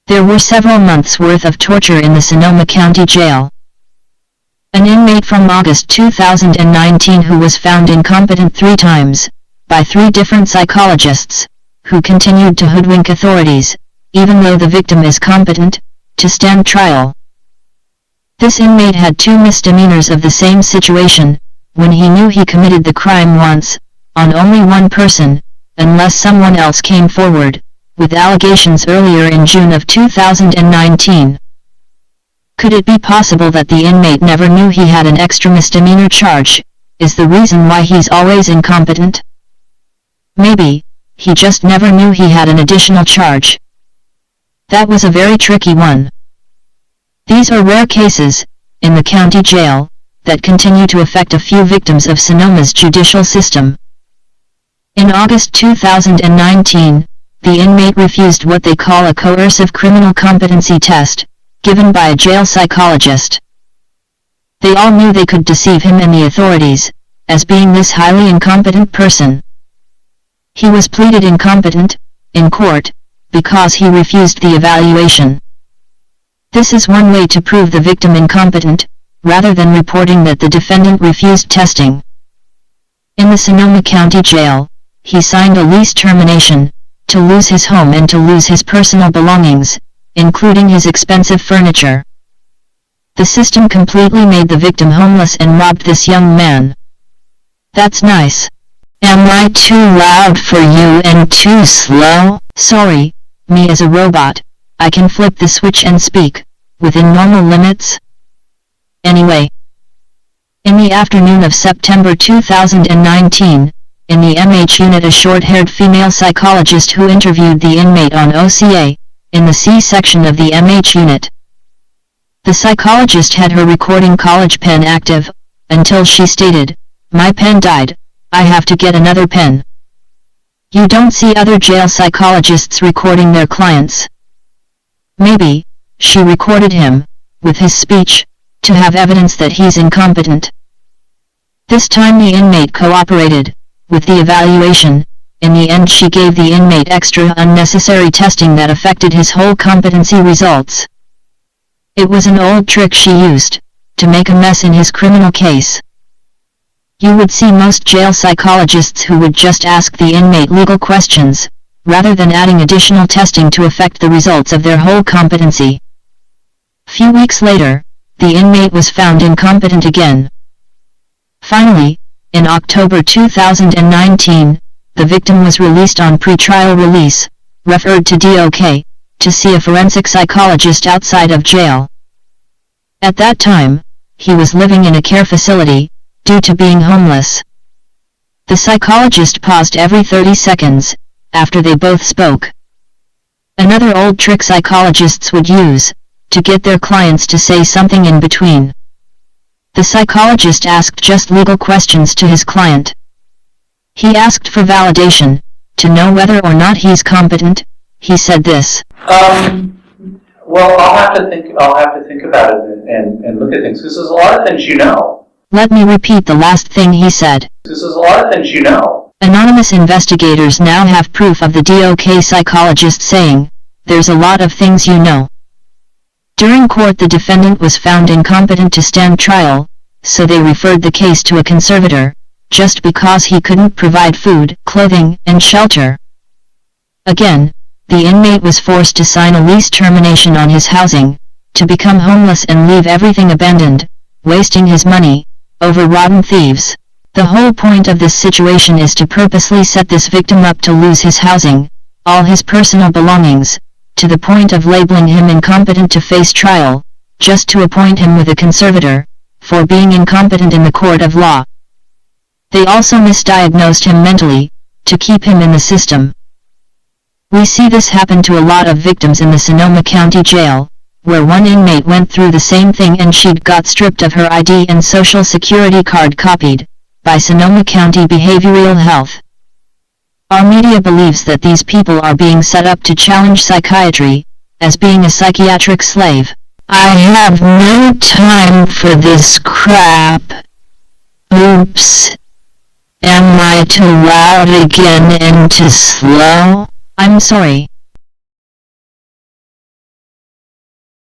There were several months' worth of torture in the Sonoma County Jail. An inmate from August 2019 who was found incompetent 3 times, by 3 different psychologists, who continued to hoodwink authorities, even though the victim is competent, to stand trial. This inmate had 2 misdemeanors of the same situation, when he knew he committed the crime once, on only one person, unless someone else came forward, with allegations earlier in June of 2019. Could it be possible that the inmate never knew he had an extra misdemeanor charge, is the reason why he's always incompetent? Maybe, he just never knew he had an additional charge. That was a very tricky one. These are rare cases, in the county jail, that continue to affect a few victims of Sonoma's judicial system. In August 2019, the inmate refused what they call a coercive criminal competency test, given by a jail psychologist. They all knew they could deceive him and the authorities, as being this highly incompetent person. He was pleaded incompetent, in court, because he refused the evaluation. This is one way to prove the victim incompetent, rather than reporting that the defendant refused testing. In the Sonoma County Jail, he signed a lease termination, to lose his home and to lose his personal belongings, including his expensive furniture. The system completely made the victim homeless and robbed this young man. That's nice. Am I too loud for you and too slow? Sorry, me as a robot, I can flip the switch and speak, within normal limits. Anyway. In the afternoon of September 2019, in the MH unit, a short-haired female psychologist who interviewed the inmate on OCA, in the C section of the MH unit. The psychologist had her recording college pen active, until she stated, "My pen died, I have to get another pen." You don't see other jail psychologists recording their clients. Maybe, she recorded him, with his speech, to have evidence that he's incompetent. This time the inmate cooperated with the evaluation. In the end she gave the inmate extra unnecessary testing that affected his whole competency results. It was an old trick she used, to make a mess in his criminal case. You would see most jail psychologists who would just ask the inmate legal questions, rather than adding additional testing to affect the results of their whole competency. Few weeks later, the inmate was found incompetent again. Finally, in October 2019, the victim was released on pre-trial release, referred to DOK, to see a forensic psychologist outside of jail. At that time, he was living in a care facility, due to being homeless. The psychologist paused every 30 seconds, after they both spoke. Another old trick psychologists would use, to get their clients to say something in between. The psychologist asked just legal questions to his client. He asked for validation, to know whether or not he's competent. He said this. Well, I'll have to think about it and look at things, because there's a lot of things you know. Let me repeat the last thing he said. Because there's a lot of things you know. Anonymous investigators now have proof of the DOK psychologist saying, "There's a lot of things you know." During court the defendant was found incompetent to stand trial, so they referred the case to a conservator, just because he couldn't provide food, clothing, and shelter. Again, the inmate was forced to sign a lease termination on his housing, to become homeless and leave everything abandoned, wasting his money, over rotten thieves. The whole point of this situation is to purposely set this victim up to lose his housing, all his personal belongings, to the point of labeling him incompetent to face trial, just to appoint him with a conservator, for being incompetent in the court of law. They also misdiagnosed him mentally, to keep him in the system. We see this happen to a lot of victims in the Sonoma County Jail, where one inmate went through the same thing and she got stripped of her ID and social security card copied, by Sonoma County Behavioral Health. Our media believes that these people are being set up to challenge psychiatry, as being a psychiatric slave. I have no time for this crap. Oops. Am I too loud again and too slow? I'm sorry.